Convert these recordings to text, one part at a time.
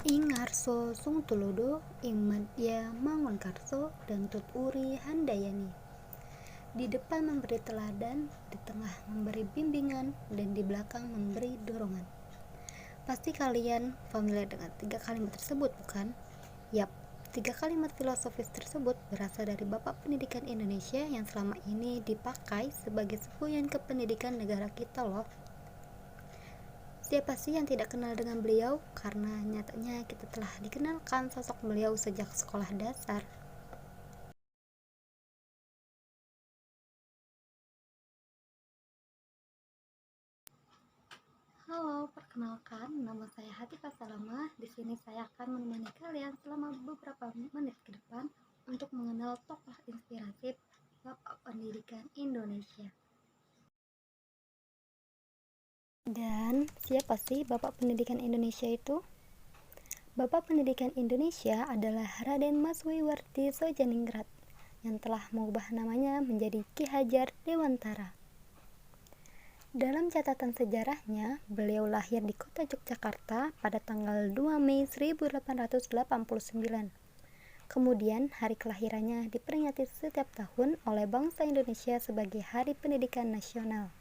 Ingarso Sungtulodo, Ing Madya Mangunkarso, dan Tut Uri Handayani. Di depan memberi teladan, di tengah memberi bimbingan, dan di belakang memberi dorongan. Pasti kalian familiar dengan 3 kalimat tersebut, bukan? Yap, 3 kalimat filosofis tersebut berasal dari Bapak Pendidikan Indonesia yang selama ini dipakai sebagai semboyan kependidikan negara kita loh. Siapa sih yang tidak kenal dengan beliau? Karena nyatanya kita telah dikenalkan sosok beliau sejak sekolah dasar. Halo, perkenalkan, nama saya Hatifah Salamah. Di sini saya akan menemani kalian selama beberapa menit ke depan untuk mengenal tokoh inspiratif Bapak Pendidikan Indonesia. Dan siapa sih Bapak Pendidikan Indonesia itu? Bapak Pendidikan Indonesia adalah Raden Maswiwardi Sojaningrat yang telah mengubah namanya menjadi Ki Hajar Dewantara. Dalam catatan sejarahnya, beliau lahir di kota Yogyakarta pada tanggal 2 Mei 1889. Kemudian, hari kelahirannya diperingati setiap tahun oleh bangsa Indonesia sebagai Hari Pendidikan Nasional.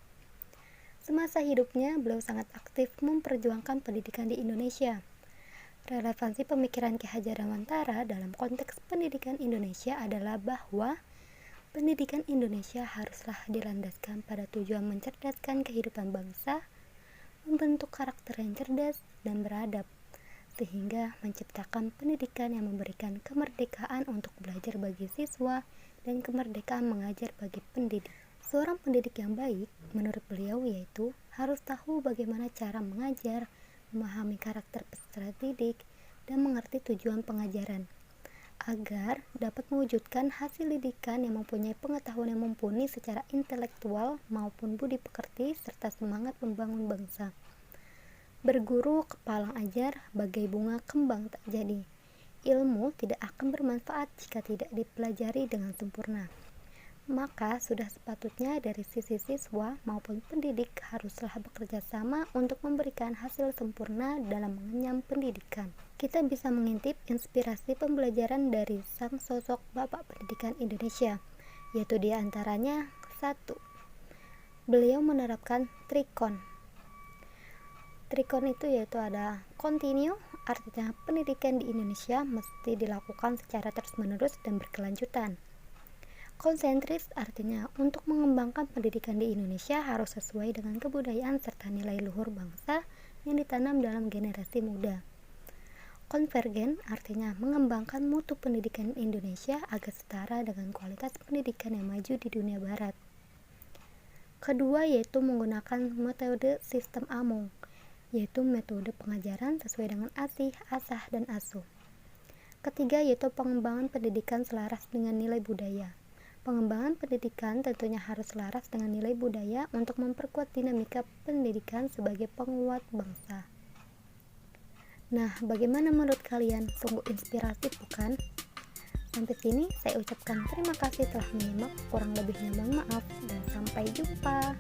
Semasa hidupnya, beliau sangat aktif memperjuangkan pendidikan di Indonesia. Relevansi pemikiran Ki Hajar Dewantara dalam konteks pendidikan Indonesia adalah bahwa pendidikan Indonesia haruslah dilandaskan pada tujuan mencerdaskan kehidupan bangsa, membentuk karakter yang cerdas dan beradab, sehingga menciptakan pendidikan yang memberikan kemerdekaan untuk belajar bagi siswa dan kemerdekaan mengajar bagi pendidik. Seorang pendidik yang baik, menurut beliau, yaitu harus tahu bagaimana cara mengajar, memahami karakter peserta didik, dan mengerti tujuan pengajaran, agar dapat mewujudkan hasil didikan yang mempunyai pengetahuan yang mumpuni secara intelektual maupun budi pekerti serta semangat membangun bangsa. Berguru kepalang ajar, bagai bunga kembang tak jadi. Ilmu tidak akan bermanfaat jika tidak dipelajari dengan sempurna. Maka sudah sepatutnya dari sisi siswa maupun pendidik haruslah bekerja sama untuk memberikan hasil sempurna dalam mengenyam pendidikan. Kita bisa mengintip inspirasi pembelajaran dari sang sosok Bapak Pendidikan Indonesia, yaitu diantaranya 1. Beliau menerapkan trikon. Trikon itu yaitu ada continue, artinya pendidikan di Indonesia mesti dilakukan secara terus-menerus dan berkelanjutan. Konsentris artinya untuk mengembangkan pendidikan di Indonesia harus sesuai dengan kebudayaan serta nilai luhur bangsa yang ditanam dalam generasi muda. Konvergen artinya mengembangkan mutu pendidikan Indonesia agar setara dengan kualitas pendidikan yang maju di dunia barat. Kedua yaitu menggunakan metode sistem AMO, yaitu metode pengajaran sesuai dengan asih, asah, dan asuh. Ketiga yaitu pengembangan pendidikan selaras dengan nilai budaya. Pengembangan pendidikan tentunya harus selaras dengan nilai budaya untuk memperkuat dinamika pendidikan sebagai penguat bangsa. Nah, bagaimana menurut kalian? Sungguh inspiratif, bukan? Sampai sini saya ucapkan terima kasih telah menyimak, kurang lebihnya mohon maaf, dan sampai jumpa.